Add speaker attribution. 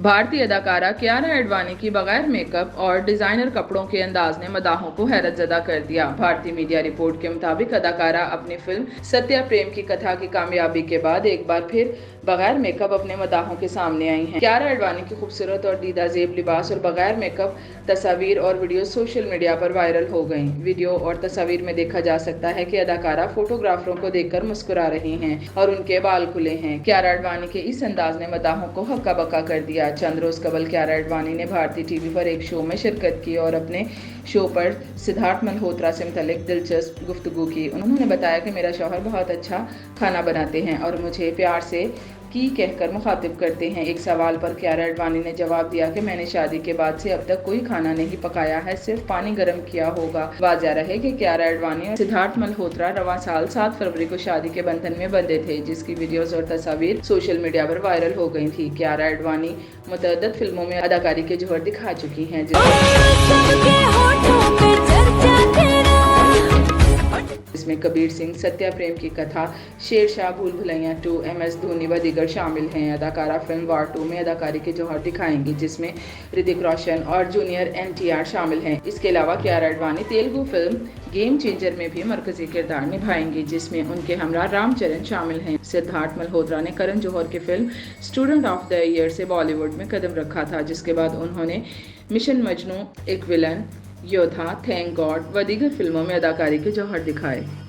Speaker 1: भारतीय अदाकारा कियारा एडवाणी की बगैर मेकअप और डिजाइनर कपड़ों के अंदाज ने मदाहों को हैरतजदा कर दिया। भारतीय मीडिया रिपोर्ट के मुताबिक अदाकारा अपनी फिल्म सत्या प्रेम की कथा की कामयाबी के बाद एक बार फिर बगैर मेकअप अपने मदाहों के सामने आई हैं। कियारा एडवाणी की खूबसूरत और दीदा जेब लिबास और बगैर मेकअप तस्वीर और वीडियो सोशल मीडिया पर वायरल हो गई। वीडियो और तस्वीर में देखा जा सकता है कि अदाकारा फोटोग्राफरों को देखकर मुस्कुरा रही हैं और उनके बाल खुले हैं। कियारा एडवाणी के इस अंदाज ने मदाहों को हक्का बक्का कर दिया। चंद रोज कबल कियारा एडवाणी ने भारतीय टीवी पर एक शो में शिरकत की और अपने शो पर सिद्धार्थ मल्होत्रा से मुतल्लिक दिलचस्प गुफ्तगू की। उन्होंने बताया कि मेरा शौहर बहुत अच्छा खाना बनाते हैं और मुझे प्यार से की कहकर मुखातिब करते हैं। एक सवाल पर कियारा एडवाणी ने जवाब दिया कि मैंने शादी के बाद से अब तक कोई खाना नहीं पकाया है, सिर्फ पानी गर्म किया होगा। वाज़ेह रहे कि कियारा एडवाणी और सिद्धार्थ मल्होत्रा रवां साल 7 फरवरी को शादी के बंधन में बंधे थे, जिसकी वीडियोस और तस्वीर सोशल मीडिया पर वायरल हो गई थी। कियारा एडवाणी मुतअद्दिद फिल्मों में अदाकारी के जोहर दिखा चुकी हैं, इसमें कबीर सिंह, सत्या प्रेम की कथा, शेरशाह, भूल भुलैया 2, MS धोनी व दीगर शामिल हैं। अदाकारा फिल्म वार 2 में अदाकारी के जौहर दिखाएंगी, जिसमें ऋतिक रोशन और जूनियर NTR शामिल हैं। इसके अलावा कियारा एडवाणी तेलुगु फिल्म गेम चेंजर में भी मरकजी किरदार निभाएंगी, जिसमें उनके हमरा रामचरण शामिल हैं। सिद्धार्थ मल्होत्रा ने करण जौहर की film student of the year से बॉलीवुड में कदम रखा था, जिसके बाद उन्होंने मिशन मजनू, एक विलन, योद्धा, थैंक गॉड व दीगर फिल्मों में अदाकारी के जौहर दिखाए।